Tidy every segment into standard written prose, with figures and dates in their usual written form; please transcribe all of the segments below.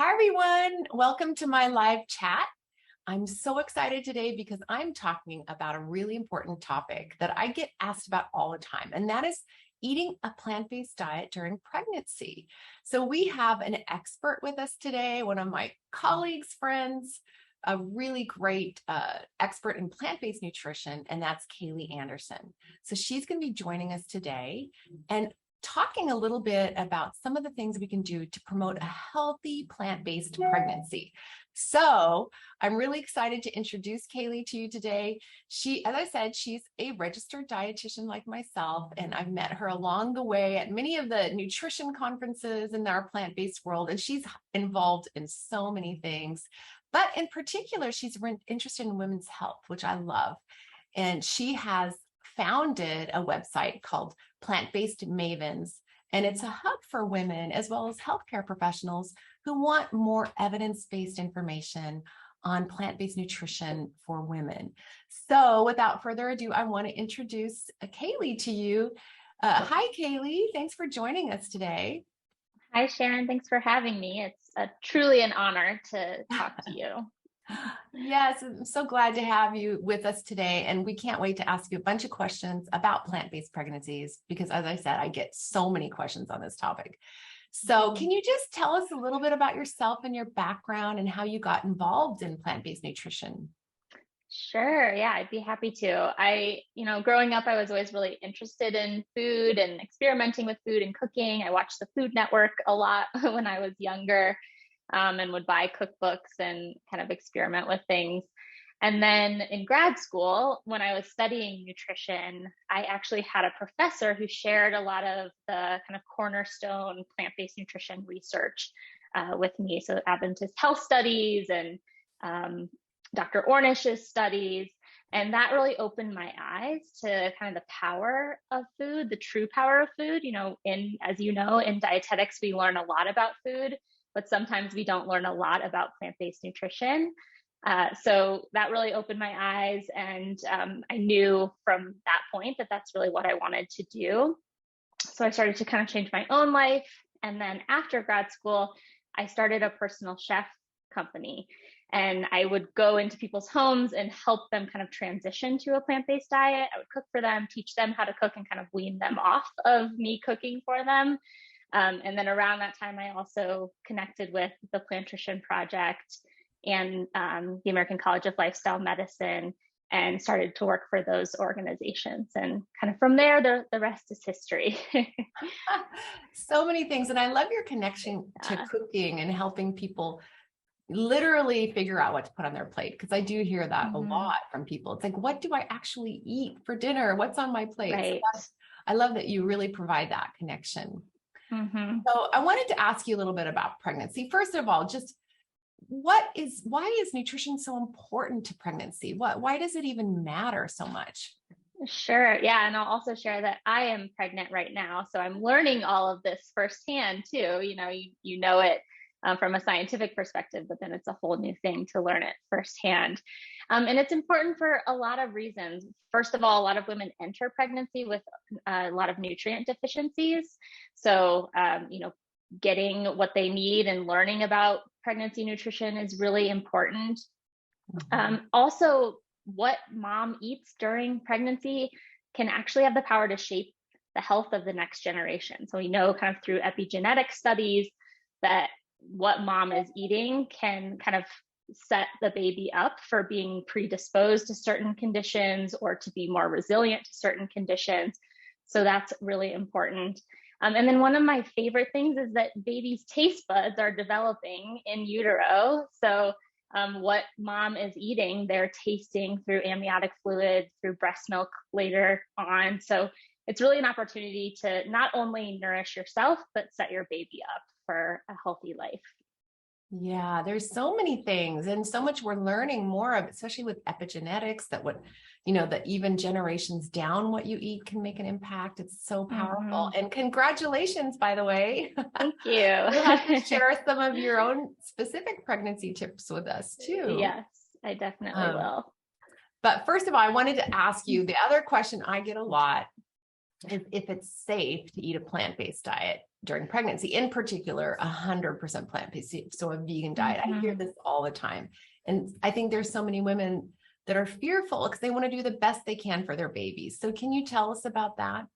Hi, everyone. Welcome to my live chat. I'm so excited today because I'm talking about a really important topic that I get asked about all the time, and that is eating a plant-based diet during pregnancy. So we have an expert with us today, one of my colleagues, friends, a really great expert in plant-based nutrition, and that's Kayli Anderson. So she's going to be joining us today and talking a little bit about some of the things we can do to promote a healthy plant-based pregnancy. So I'm really excited to introduce Kayli to you today. As I said, she's a registered dietitian like myself, and I've met her along the way at many of the nutrition conferences in our plant-based world, and she's involved in so many things. But in particular, she's interested in women's health, which I love. And she has founded a website called Plant-Based Mavens, and it's a hub for women as well as healthcare professionals who want more evidence-based information on plant-based nutrition for women. So without further ado, I want to introduce Kayli to you. Hi, Kayli. Thanks for joining us today. Hi, Sharon. Thanks for having me. It's truly an honor to talk to you. Yes, I'm so glad to have you with us today. And we can't wait to ask you a bunch of questions about plant-based pregnancies, because as I said, I get so many questions on this topic. So can you just tell us a little bit about yourself and your background and how you got involved in plant-based nutrition? Sure. Yeah, I'd be happy to. Growing up, I was always really interested in food and experimenting with food and cooking. I watched the Food Network a lot when I was younger. And would buy cookbooks and kind of experiment with things. And then in grad school, when I was studying nutrition, I actually had a professor who shared a lot of the kind of cornerstone plant-based nutrition research with me. So Adventist health studies and Dr. Ornish's studies. And that really opened my eyes to kind of the power of food, the true power of food. As you know, in dietetics, we learn a lot about food, but sometimes we don't learn a lot about plant-based nutrition. So that really opened my eyes, and I knew from that point that that's really what I wanted to do. So I started to kind of change my own life. And then after grad school, I started a personal chef company. And I would go into people's homes and help them kind of transition to a plant-based diet. I would cook for them, teach them how to cook, and kind of wean them off of me cooking for them. And then around that time, I also connected with the Plantrition Project and the American College of Lifestyle Medicine, and started to work for those organizations. And kind of from there, the rest is history. So many things. And I love your connection to cooking and helping people literally figure out what to put on their plate, because I do hear that a lot from people. It's like, what do I actually eat for dinner? What's on my plate? Right. So I love that you really provide that connection. Mm-hmm. So I wanted to ask you a little bit about pregnancy. First of all, just why is nutrition so important to pregnancy? Why does it even matter so much? Sure. Yeah. And I'll also share that I am pregnant right now. So I'm learning all of this firsthand too. You know it from a scientific perspective, but then it's a whole new thing to learn it firsthand. And it's important for a lot of reasons. First of all, a lot of women enter pregnancy with a lot of nutrient deficiencies. So, getting what they need and learning about pregnancy nutrition is really important. Also, what mom eats during pregnancy can actually have the power to shape the health of the next generation. So we know kind of through epigenetic studies that what mom is eating can kind of set the baby up for being predisposed to certain conditions or to be more resilient to certain conditions. So that's really important. And then one of my favorite things is that babies' taste buds are developing in utero. So what mom is eating, they're tasting through amniotic fluid, through breast milk later on. So it's really an opportunity to not only nourish yourself, but set your baby up for a healthy life. Yeah, there's so many things and so much we're learning more of, especially with epigenetics, that even generations down what you eat can make an impact. It's so powerful. And congratulations, by the way. Thank you. You'll have to share some of your own specific pregnancy tips with us too. Yes, I definitely will. But first of all, I wanted to ask you the other question I get a lot. if it's safe to eat a plant-based diet during pregnancy, in particular, 100% plant-based, so a vegan diet. I hear this all the time. And I think there's so many women that are fearful because they want to do the best they can for their babies. So can you tell us about that?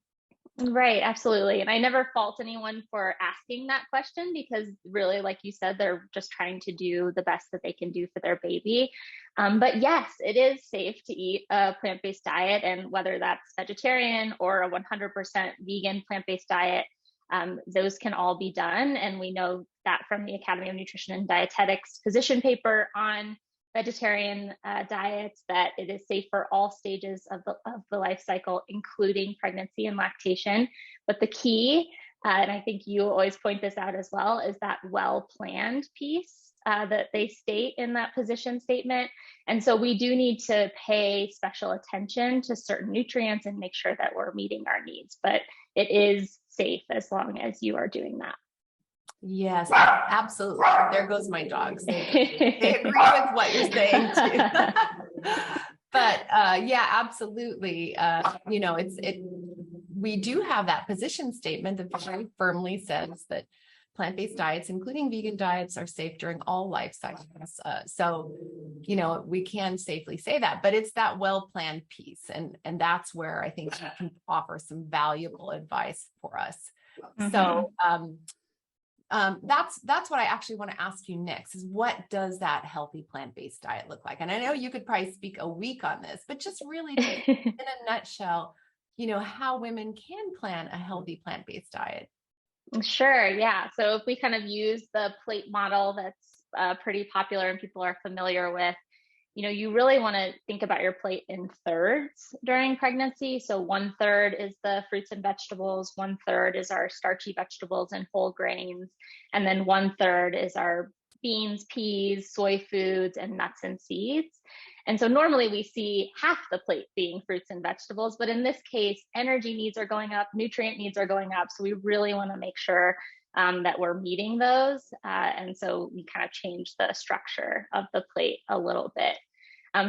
Right, absolutely. And I never fault anyone for asking that question because really, like you said, they're just trying to do the best that they can do for their baby. But yes, it is safe to eat a plant-based diet, and whether that's vegetarian or a 100% vegan plant-based diet, those can all be done. And we know that from the Academy of Nutrition and Dietetics position paper on vegetarian diets, that it is safe for all stages of the life cycle, including pregnancy and lactation. But the key, and I think you always point this out as well, is that well-planned piece that they state in that position statement. And so we do need to pay special attention to certain nutrients and make sure that we're meeting our needs. But it is safe as long as you are doing that. Yes, absolutely. There goes my dogs. They agree with what you're saying too. But yeah, absolutely. We do have that position statement that very firmly says that plant-based diets, including vegan diets, are safe during all life cycles. So, we can safely say that, but it's that well-planned piece. And that's where I think you can offer some valuable advice for us. So, that's what I actually want to ask you next, is what does that healthy plant-based diet look like? And I know you could probably speak a week on this, but just really in a nutshell, how women can plan a healthy plant-based diet. Sure. Yeah. So if we kind of use the plate model that's pretty popular and people are familiar with, you really want to think about your plate in thirds during pregnancy. So 1/3 is the fruits and vegetables, 1/3 is our starchy vegetables and whole grains, and then 1/3 is our beans, peas, soy foods, and nuts and seeds. And so normally we see half the plate being fruits and vegetables, but in this case, energy needs are going up, nutrient needs are going up. So we really want to make sure that we're meeting those. And so we kind of change the structure of the plate a little bit.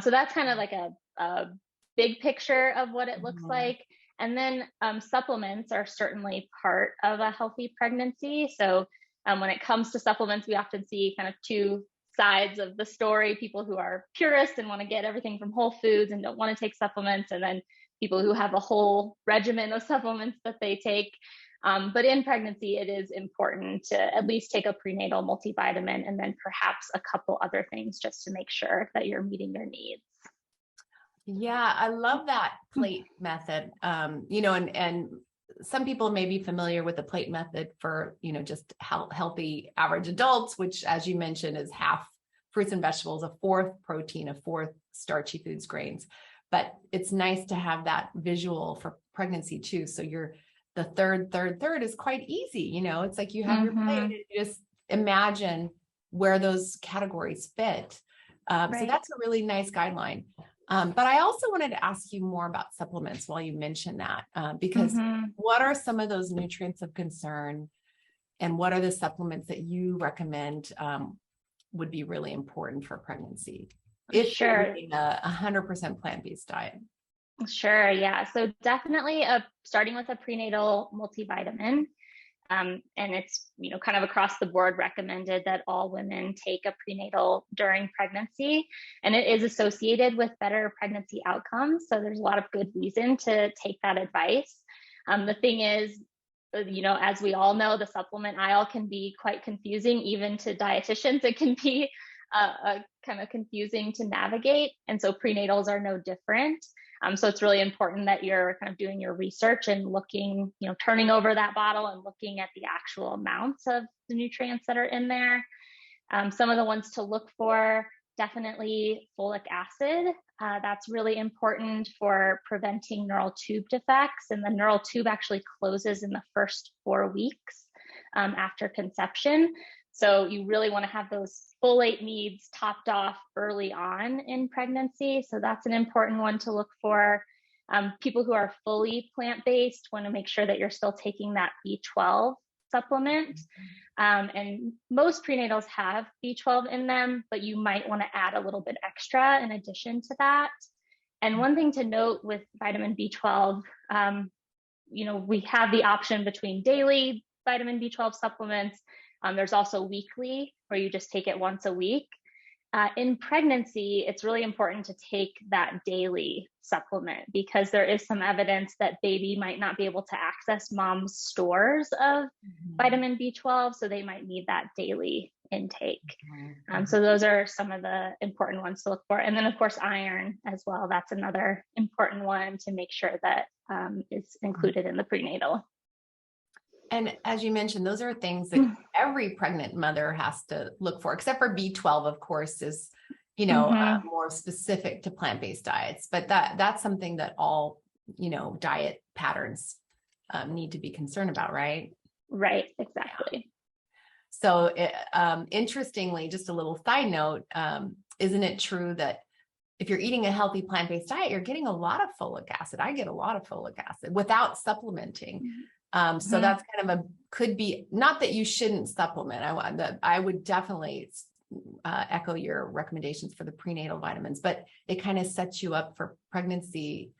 So that's kind of like a big picture of what it looks like. And then supplements are certainly part of a healthy pregnancy. So when it comes to supplements, we often see kind of two sides of the story: people who are purists and want to get everything from whole foods and don't want to take supplements, and then people who have a whole regimen of supplements that they take. But in pregnancy, it is important to at least take a prenatal multivitamin and then perhaps a couple other things just to make sure that you're meeting your needs. Yeah, I love that plate method. And some people may be familiar with the plate method for, just healthy average adults, which, as you mentioned, is half fruits and vegetables, a fourth protein, a fourth starchy foods, grains. But it's nice to have that visual for pregnancy too. So the third is quite easy. It's like you have your plate and you just imagine where those categories fit. Right. So that's a really nice guideline. But I also wanted to ask you more about supplements while you mentioned that, because what are some of those nutrients of concern, and what are the supplements that you recommend would be really important for pregnancy if you're eating a 100% plant-based diet? Sure. Yeah. So definitely starting with a prenatal multivitamin. And it's, kind of across the board recommended that all women take a prenatal during pregnancy, and it is associated with better pregnancy outcomes. So there's a lot of good reason to take that advice. The thing is, as we all know, the supplement aisle can be quite confusing, even to dietitians. It can be kind of confusing to navigate. And so prenatals are no different. So it's really important that you're kind of doing your research and looking, turning over that bottle and looking at the actual amounts of the nutrients that are in there. Some of the ones to look for, definitely folic acid. That's really important for preventing neural tube defects. And the neural tube actually closes in the first 4 weeks after conception. So you really want to have those folate needs topped off early on in pregnancy. So that's an important one to look for. People who are fully plant-based want to make sure that you're still taking that B12 supplement. And most prenatals have B12 in them, but you might want to add a little bit extra in addition to that. And one thing to note with vitamin B12, we have the option between daily vitamin B12 supplements. There's also weekly, where you just take it once a week. In pregnancy, it's really important to take that daily supplement, because there is some evidence that baby might not be able to access mom's stores of vitamin B12, so they might need that daily intake. So those are some of the important ones to look for. And then, of course, iron as well. That's another important one to make sure that is included in the prenatal. And as you mentioned, those are things that every pregnant mother has to look for, except for B12, of course, is, more specific to plant-based diets. But that's something that all, diet patterns need to be concerned about, right? Right, exactly. Yeah. So interestingly, just a little side note, isn't it true that if you're eating a healthy plant-based diet, you're getting a lot of folic acid? I get a lot of folic acid without supplementing. So that's kind of could be, not that you shouldn't supplement. I would definitely echo your recommendations for the prenatal vitamins, but it kind of sets you up for pregnancy,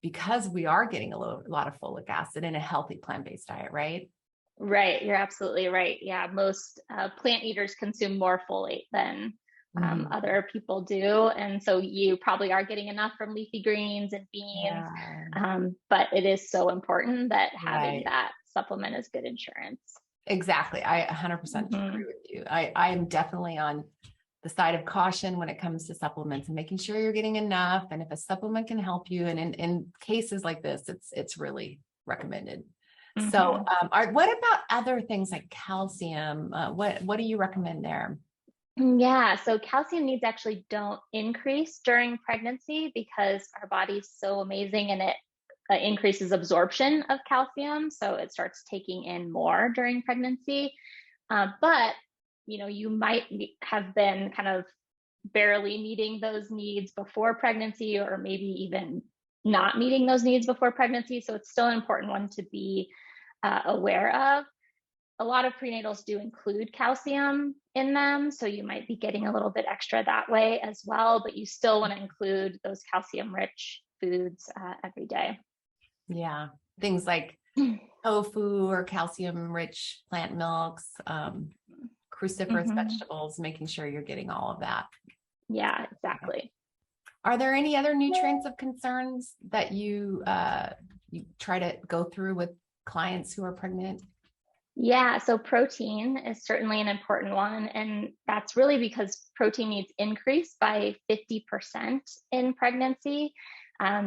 because we are getting a lot of folic acid in a healthy plant-based diet, right? Right. You're absolutely right. Yeah. Most plant eaters consume more folate than other people do. And so you probably are getting enough from leafy greens and beans. But it is so important that having that supplement is good insurance. Exactly. I 100% agree with you. I am definitely on the side of caution when it comes to supplements, and making sure you're getting enough. And if a supplement can help you, and in cases like this, it's really recommended. So what about other things like calcium? What do you recommend there? Yeah, so calcium needs actually don't increase during pregnancy, because our body's so amazing, and it increases absorption of calcium. So it starts taking in more during pregnancy. But, you might have been kind of barely meeting those needs before pregnancy, or maybe even not meeting those needs before pregnancy. So it's still an important one to be aware of. A lot of prenatals do include calcium in them, so you might be getting a little bit extra that way as well, but you still want to include those calcium-rich foods every day. Yeah, things like tofu or calcium-rich plant milks, cruciferous vegetables, making sure you're getting all of that. Yeah, exactly. Are there any other nutrients of concerns that you try to go through with clients who are pregnant? Yeah, so protein is certainly an important one. And that's really because protein needs increase by 50% in pregnancy.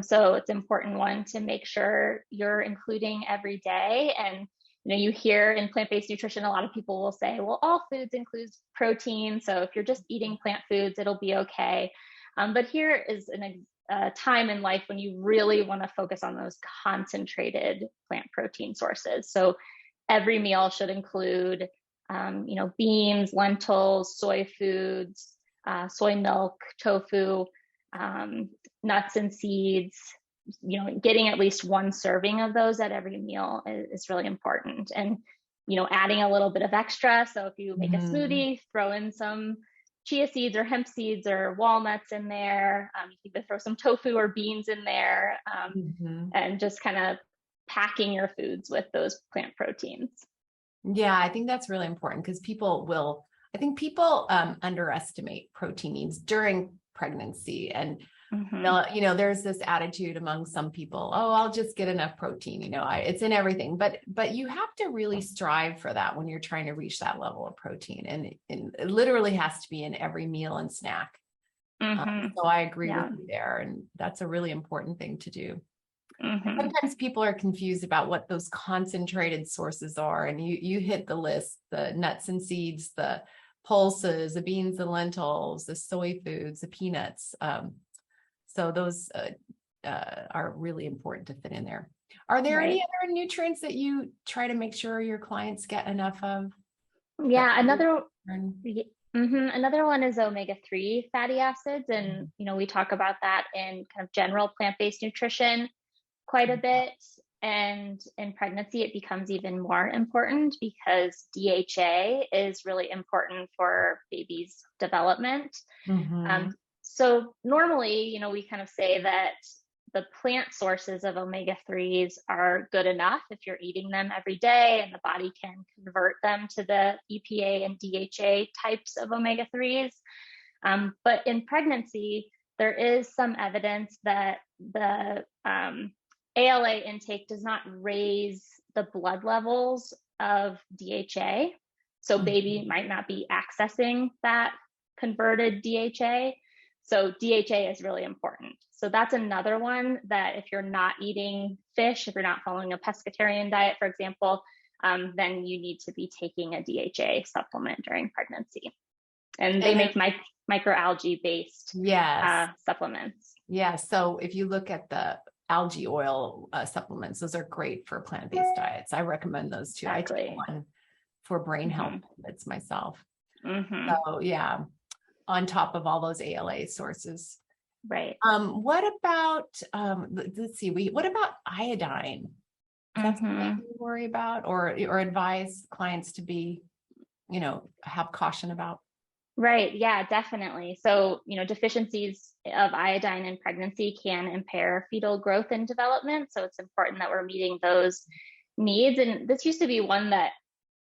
So it's an important one to make sure you're including every day. And you hear in plant-based nutrition, a lot of people will say, well, all foods include protein. So if you're just eating plant foods, it'll be okay. But here is a time in life when you really want to focus on those concentrated plant protein sources. So every meal should include, beans, lentils, soy foods, soy milk, tofu, nuts and seeds. Getting at least one serving of those at every meal is really important. And, adding a little bit of extra. So if you make a smoothie, throw in some chia seeds or hemp seeds or walnuts in there. You can throw some tofu or beans in there, and just kind of packing your foods with those plant proteins. Yeah, I think that's really important, because people underestimate protein needs during pregnancy. And, there's this attitude among some people, oh, I'll just get enough protein. It's in everything, but you have to really strive for that when you're trying to reach that level of protein. And it literally has to be in every meal and snack. So I agree with you there. And that's a really important thing to do. Sometimes people are confused about what those concentrated sources are. And you hit the list: the nuts and seeds, the pulses, the beans, the lentils, the soy foods, the peanuts. So those are really important to fit in there. Are there any other nutrients that you try to make sure your clients get enough of? Yeah, another one is omega-3 fatty acids. And, we talk about that in kind of general plant-based nutrition quite a bit. And in pregnancy, it becomes even more important, because DHA is really important for baby's development. So normally, we kind of say that the plant sources of omega-3s are good enough if you're eating them every day and the body can convert them to the EPA and DHA types of omega-3s. But in pregnancy, there is some evidence that the ALA intake does not raise the blood levels of DHA. So baby might not be accessing that converted DHA. So DHA is really important. So that's another one that if you're not eating fish, if you're not following a pescatarian diet, for example, then you need to be taking a DHA supplement during pregnancy. And they make microalgae based supplements. Yeah. So if you look at the algae oil supplements, those are great for plant-based diets. I recommend those too. Exactly. I take one for brain health benefits myself. So yeah, on top of all those ALA sources. Right. What about, let's see, what about iodine? That's something you worry about or advise clients to be, have caution about? Right. Yeah, definitely. So, deficiencies of iodine in pregnancy can impair fetal growth and development. So it's important that we're meeting those needs. And this used to be one that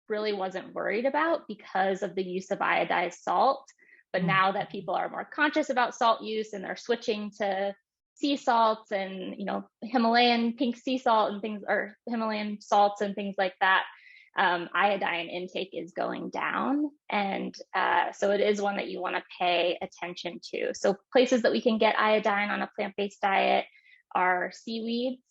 really wasn't worried about because of the use of iodized salt. But now that people are more conscious about salt use and they're switching to sea salts and, Himalayan pink sea salt and things, or Himalayan salts and things like that, iodine intake is going down. And so it is one that you want to pay attention to. So places that we can get iodine on a plant-based diet are seaweeds.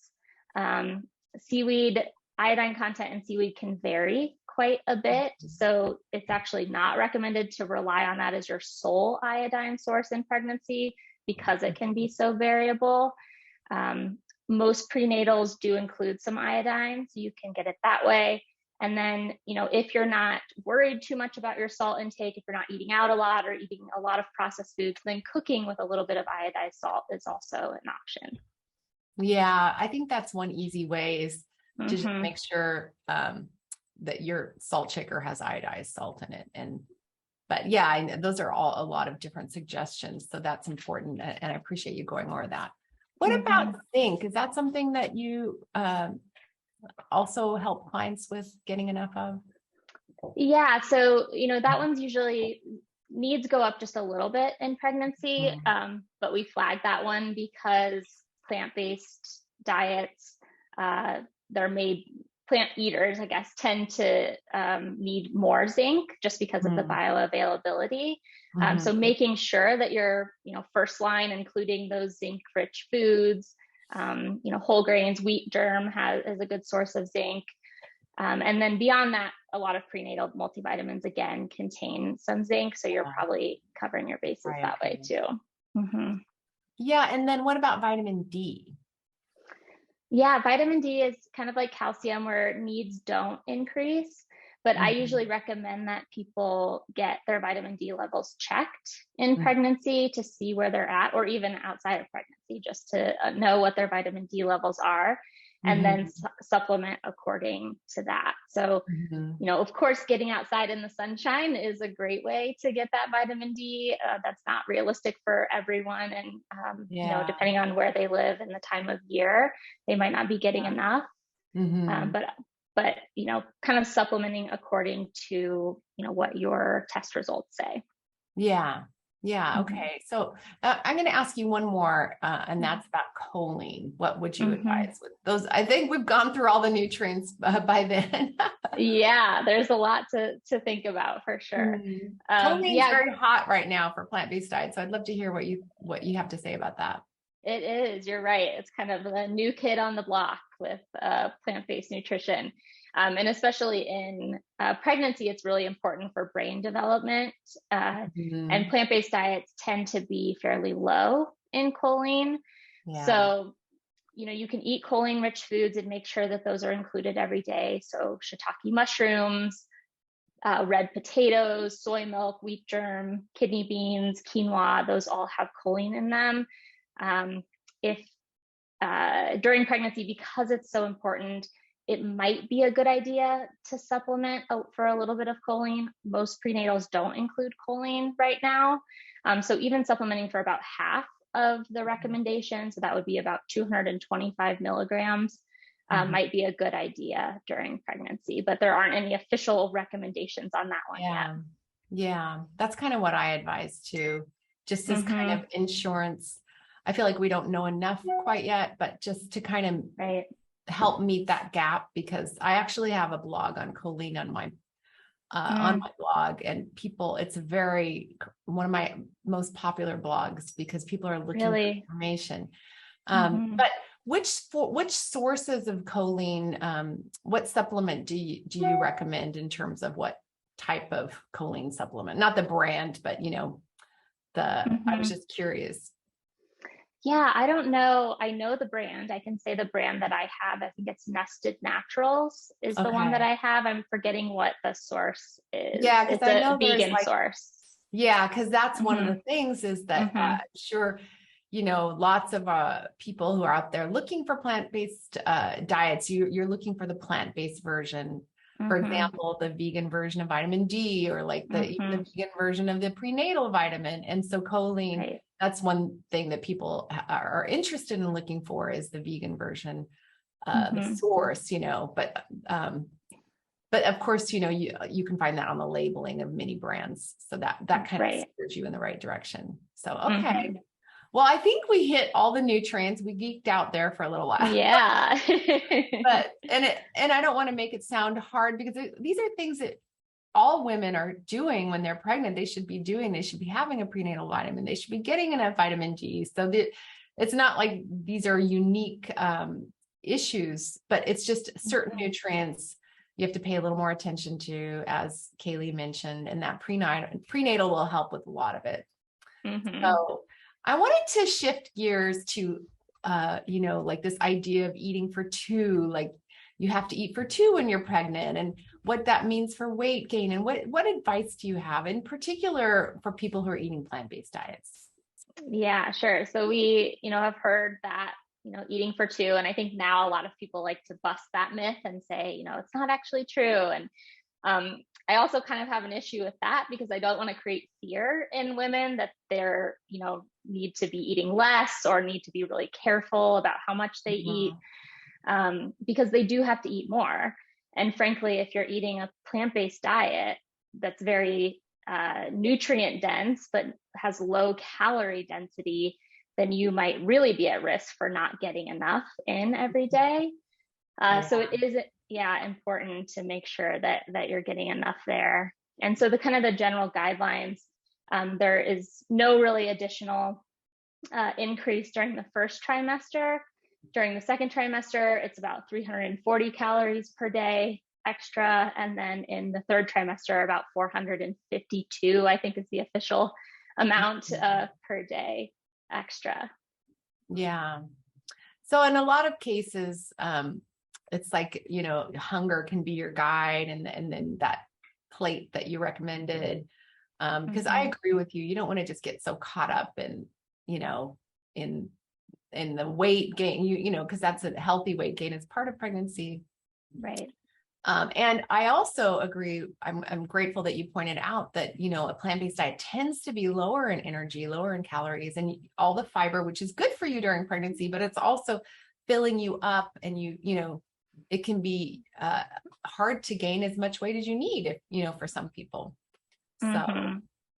Seaweed iodine content in seaweed can vary quite a bit. So it's actually not recommended to rely on that as your sole iodine source in pregnancy because it can be so variable. Most prenatals do include some iodine, so you can get it that way. And then, if you're not worried too much about your salt intake, if you're not eating out a lot or eating a lot of processed foods, then cooking with a little bit of iodized salt is also an option. Yeah, I think that's one easy way is to just make sure that your salt shaker has iodized salt in it. But yeah, those are all a lot of different suggestions. So that's important. And I appreciate you going over that. What about zinc? Is that something that you also help clients with getting enough of? Yeah. So, that one's usually needs go up just a little bit in pregnancy. But we flag that one because plant-based diets, they're made plant eaters, I guess, tend to need more zinc just because of the bioavailability. So making sure that you're, first line, including those zinc-rich foods, whole grains, wheat germ is a good source of zinc. And then beyond that, a lot of prenatal multivitamins, again, contain some zinc. So you're probably covering your bases that way too. Yeah. And then what about vitamin D? Yeah, vitamin D is kind of like calcium where needs don't increase, but I usually recommend that people get their vitamin D levels checked in pregnancy to see where they're at, or even outside of pregnancy, just to know what their vitamin D levels are, and then supplement according to that. So, of course, getting outside in the sunshine is a great way to get that vitamin D. That's not realistic for everyone. And, depending on where they live and the time of year, they might not be getting enough. But, kind of supplementing according to, what your test results say. Yeah. Yeah. Okay. So I'm going to ask you one more, and that's about choline. What would you advise with those? I think we've gone through all the nutrients by then. Yeah, there's a lot to think about for sure. Choline is very hot right now for plant-based diets. So I'd love to hear what you have to say about that. It is. You're right. It's kind of the new kid on the block with plant-based nutrition. And especially in pregnancy, it's really important for brain development. And plant-based diets tend to be fairly low in choline. Yeah. So, you can eat choline-rich foods and make sure that those are included every day. So shiitake mushrooms, red potatoes, soy milk, wheat germ, kidney beans, quinoa, those all have choline in them. If during pregnancy, because it's so important, it might be a good idea to supplement for a little bit of choline. Most prenatals don't include choline right now. So even supplementing for about half of the recommendation. So that would be about 225 milligrams. Mhm. Might be a good idea during pregnancy, but there aren't any official recommendations on that one yet. Yeah. Yeah. That's kind of what I advise too. Just as kind Mm-hmm. of insurance. I feel like we don't know enough quite yet, but just to kind of Right. help meet that gap, because I actually have a blog on choline on my blog, and people, it's one of my most popular blogs because people are looking for Really? information. Mm-hmm. But which sources of choline, what supplement do you recommend in terms of what type of choline supplement? Not the brand, but I was Mm-hmm. just curious. Yeah, I don't know. I know the brand. I can say the brand that I have. I think it's Nested Naturals is the one that Okay. I have. I'm forgetting what the source is. Yeah, because It's I a know there's vegan like, source. yeah, because that's one of Mm-hmm. the things is that Mm-hmm. sure, lots of people who are out there looking for plant-based diets, you're looking for the plant-based version. For Mm-hmm. example, the vegan version of vitamin D, or like even Mm-hmm. the vegan version of the prenatal vitamin. And so choline, Right. that's one thing that people are interested in looking for, is the vegan version, the Mm-hmm. source, but of course, you can find that on the labeling of many brands. So that kind of Right. steers you in the right direction. So, Mm-hmm. okay. Well, I think we hit all the nutrients. We geeked out there for a little while. Yeah. And I don't want to make it sound hard, because these are things that all women are doing when they're pregnant. They should be having a prenatal vitamin. They should be getting enough vitamin D. So that it's not like these are unique issues, but it's just certain Mhm. nutrients you have to pay a little more attention to, as Kayli mentioned, and that prenatal will help with a lot of it. Mhm. So I wanted to shift gears to, like this idea of eating for two, like you have to eat for two when you're pregnant, and what that means for weight gain. And what advice do you have in particular for people who are eating plant-based diets? Yeah, sure. So we, have heard that, eating for two. And I think now a lot of people like to bust that myth and say, it's not actually true. And I also kind of have an issue with that, because I don't want to create fear in women that they're, need to be eating less or need to be really careful about how much they eat, Mhm. because they do have to eat more. And frankly, if you're eating a plant-based diet that's very nutrient dense but has low calorie density, then you might really be at risk for not getting enough in every day. So Yeah. it is, yeah, important to make sure that you're getting enough there. And so the kind of the general guidelines, there is no really additional increase during the first trimester. During the second trimester, it's about 340 calories per day extra. And then in the third trimester, about 452, I think is the official amount per day extra. Yeah. So in a lot of cases, it's like, hunger can be your guide, and then that plate that you recommended. Because I Mm-hmm. agree with you. You don't want to just get so caught up in, in the weight gain, because that's a healthy weight gain. It's part of pregnancy. Right. And I also agree. I'm grateful that you pointed out that, a plant-based diet tends to be lower in energy, lower in calories, and all the fiber, which is good for you during pregnancy, but it's also filling you up, and it can be hard to gain as much weight as you need, for some people. So, Mm-hmm.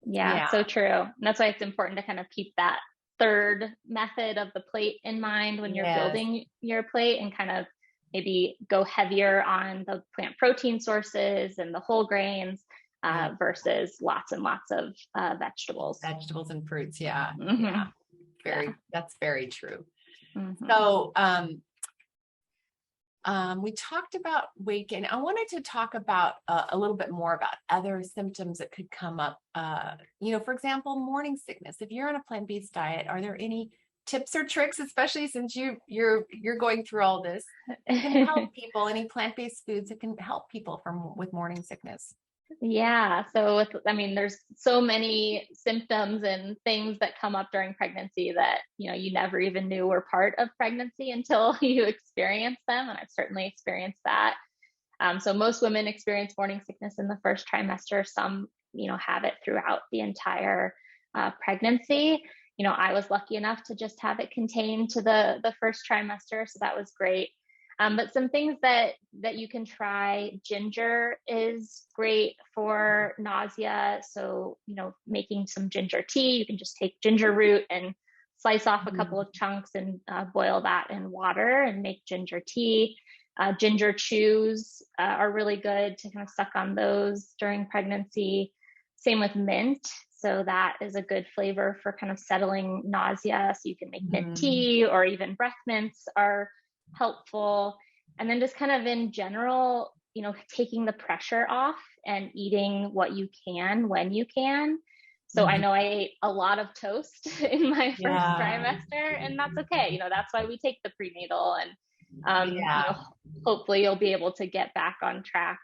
Yeah, yeah. so true. And that's why it's important to kind of keep that third method of the plate in mind when you're Yes. building your plate, and kind of maybe go heavier on the plant protein sources and the whole grains Yeah. versus lots and lots of vegetables. Vegetables and fruits. Yeah. Yeah. Mm-hmm. Yeah. That's very true. Mm-hmm. So, we talked about weight gain. I wanted to talk about a little bit more about other symptoms that could come up. For example, morning sickness. If you're on a plant-based diet, are there any tips or tricks, especially since you're going through all this, that can help people? Any plant-based foods that can help people with morning sickness? Yeah. So there's so many symptoms and things that come up during pregnancy that, you never even knew were part of pregnancy until you experience them. And I've certainly experienced that. So most women experience morning sickness in the first trimester. Some, have it throughout the entire pregnancy. I was lucky enough to just have it contained to the first trimester, so that was great. But some things that you can try: ginger is great for nausea. So, making some ginger tea, you can just take ginger root and slice off a couple of chunks and boil that in water and make ginger tea. Ginger chews are really good to kind of suck on those during pregnancy. Same with mint. So that is a good flavor for kind of settling nausea. So you can make mint tea, or even breath mints are helpful. And then just kind of in general, taking the pressure off and eating what you can when you can. So I know I ate a lot of toast in my first trimester, and that's okay. That's why we take the prenatal, and hopefully you'll be able to get back on track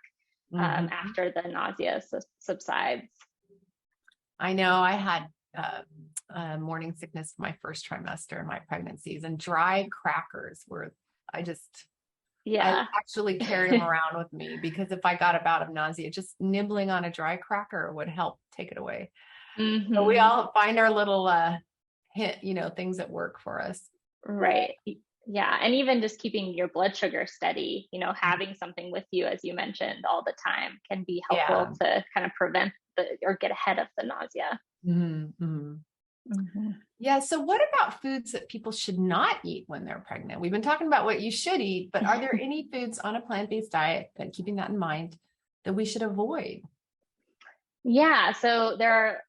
after the nausea subsides. I know I had morning sickness my first trimester in my pregnancies, and dry crackers were, I actually carried them around with me, because if I got a bout of nausea, just nibbling on a dry cracker would help take it away. So we all find our little hint, things that work for us. Right. Yeah. And even just keeping your blood sugar steady, having something with you, as you mentioned, all the time can be helpful to kind of prevent or get ahead of the nausea. Yeah. So what about foods that people should not eat when they're pregnant? We've been talking about what you should eat, but are there any foods on a plant-based diet, and keeping that in mind, that we should avoid? Yeah. So there are,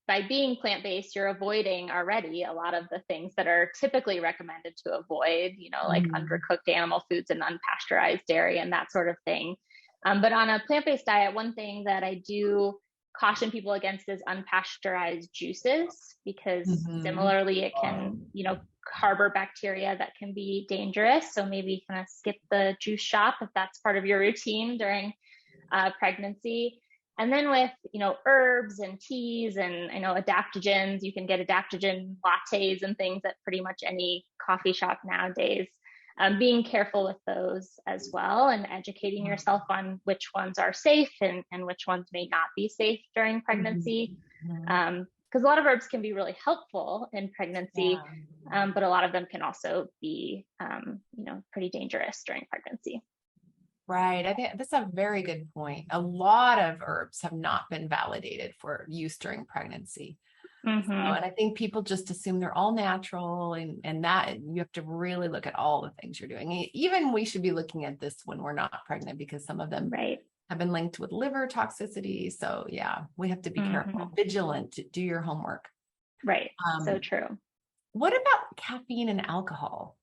by being plant-based, you're avoiding already a lot of the things that are typically recommended to avoid, like undercooked animal foods and unpasteurized dairy and that sort of thing. But on a plant-based diet, one thing that I do caution people against is unpasteurized juices, because similarly, it can, harbor bacteria that can be dangerous. So maybe kind of skip the juice shop if that's part of your routine during pregnancy. And then with, herbs and teas and, adaptogens, you can get adaptogen lattes and things at pretty much any coffee shop nowadays. Being careful with those as well, and educating yourself on which ones are safe and which ones may not be safe during pregnancy. Because a lot of herbs can be really helpful in pregnancy, but a lot of them can also be, pretty dangerous during pregnancy. Right. I think that's a very good point. A lot of herbs have not been validated for use during pregnancy. So, and I think people just assume they're all natural, and that you have to really look at all the things you're doing. Even we should be looking at this when we're not pregnant, because some of them have been linked with liver toxicity. So we have to be careful, vigilant, do your homework. Right. So true. What about caffeine and alcohol?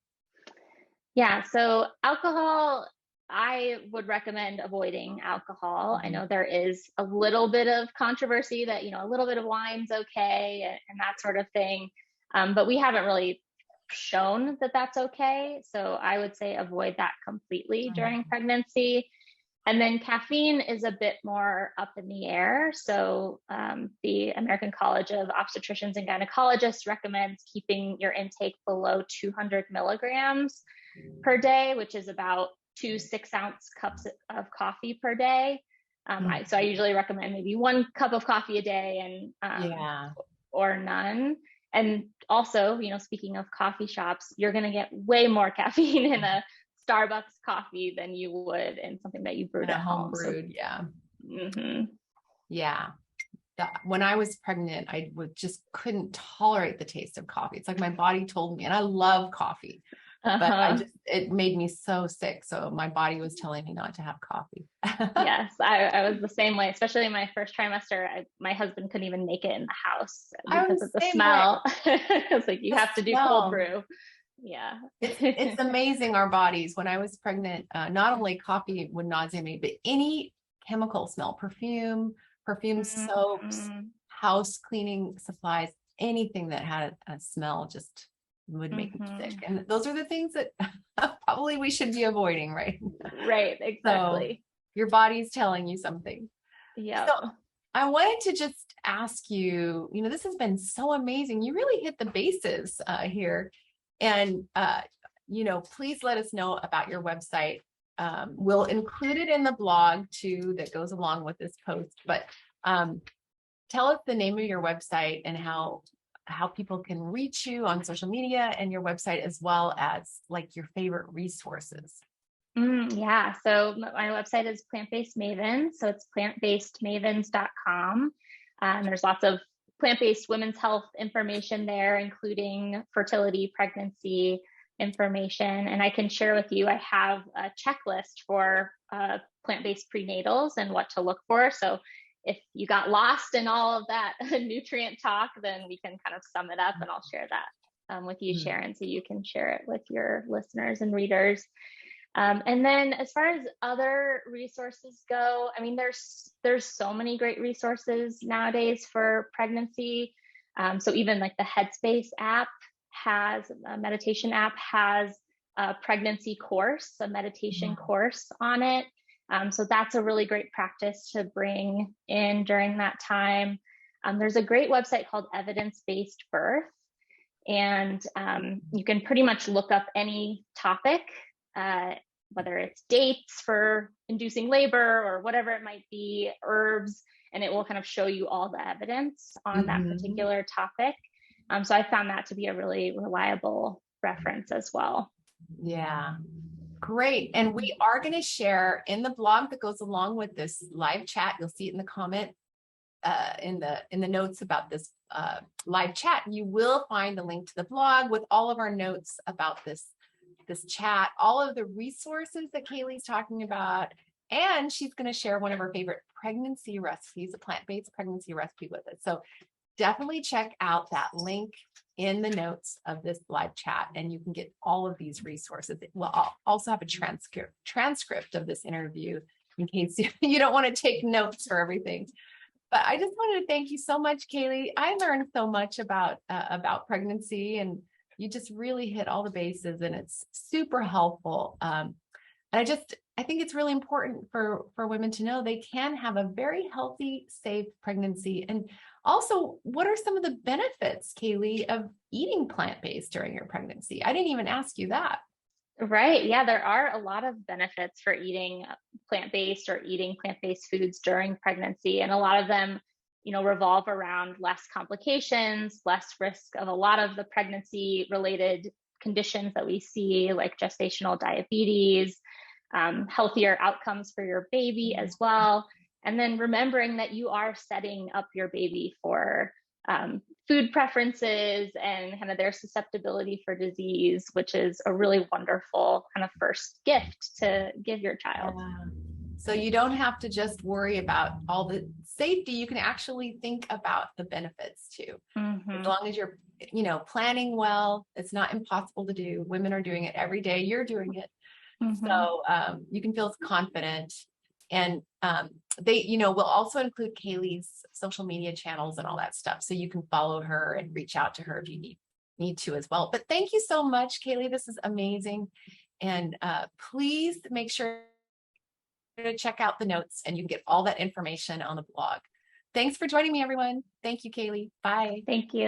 Yeah. So alcohol, I would recommend avoiding alcohol. I know there is a little bit of controversy that, a little bit of wine's okay and that sort of thing. But we haven't really shown that that's okay. So I would say avoid that completely during pregnancy. And then caffeine is a bit more up in the air. So the American College of Obstetricians and Gynecologists recommends keeping your intake below 200 milligrams per day, which is about 2 6-ounce cups of coffee per day. So I usually recommend maybe 1 cup of coffee a day, and or none. And also, speaking of coffee shops, you're going to get way more caffeine in a Starbucks coffee than you would in something that you brewed at home. Brewed, when I was pregnant, I couldn't tolerate the taste of coffee. It's like my body told me, and I love coffee. But it made me so sick. So my body was telling me not to have coffee. Yes, I was the same way, especially in my first trimester. My husband couldn't even make it in the house because of the smell. It's like, you have to do cold brew. Yeah. It's amazing, our bodies. When I was pregnant, not only coffee would nausea me, but any chemical smell, perfume soaps, house cleaning supplies, anything that had a smell just would make me sick. And those are the things that probably we should be avoiding, right? Right, exactly. So your body's telling you something. Yeah. So I wanted to just ask you, this has been so amazing. You really hit the bases here. And, please let us know about your website. We'll include it in the blog too, that goes along with this post, but tell us the name of your website and how how people can reach you on social media and your website, as well as like your favorite resources. Yeah. So my website is Plant-Based Mavens. So it's plantbasedmavens.com. And there's lots of plant-based women's health information there, including fertility, pregnancy information. And I can share with you, I have a checklist for plant-based prenatals and what to look for. So if you got lost in all of that nutrient talk, then we can kind of sum it up, and I'll share that with you, Sharon, so you can share it with your listeners and readers. And then as far as other resources go, I mean, there's so many great resources nowadays for pregnancy. So even like the Headspace app has a meditation app, has a pregnancy course, a meditation course on it. So that's a really great practice to bring in during that time. There's a great website called Evidence-Based Birth, and you can pretty much look up any topic, whether it's dates for inducing labor or whatever it might be, herbs, and it will kind of show you all the evidence on that particular topic. So I found that to be a really reliable reference as well. Yeah, great. And we are going to share in the blog that goes along with this live chat. You'll see it in the comment in the notes about this live chat. You will find the link to the blog with all of our notes about this chat, all of the resources that Kayli's talking about, and she's going to share one of her favorite pregnancy recipes, a plant-based pregnancy recipe with us. So definitely check out that link in the notes of this live chat, and you can get all of these resources. I'll also have a transcript of this interview in case you don't want to take notes for everything. But I just wanted to thank you so much, Kayli. I learned so much about pregnancy, and you just really hit all the bases, and it's super helpful. And I think it's really important for women to know they can have a very healthy, safe pregnancy. And also, what are some of the benefits, Kayli, of eating plant-based during your pregnancy? I didn't even ask you that. Right. Yeah, there are a lot of benefits for eating plant-based or eating plant-based foods during pregnancy. And a lot of them, revolve around less complications, less risk of a lot of the pregnancy related conditions that we see, like gestational diabetes, healthier outcomes for your baby as well. And then remembering that you are setting up your baby for food preferences and kind of their susceptibility for disease, which is a really wonderful kind of first gift to give your child. Yeah. So you don't have to just worry about all the safety. You can actually think about the benefits too. As long as you're, planning well. It's not impossible to do. Women are doing it every day. You're doing it. So you can feel confident. And they, we'll also include Kayli's social media channels and all that stuff. So you can follow her and reach out to her if you need to as well. But thank you so much, Kayli. This is amazing. And please make sure to check out the notes, and you can get all that information on the blog. Thanks for joining me, everyone. Thank you, Kayli. Bye. Thank you.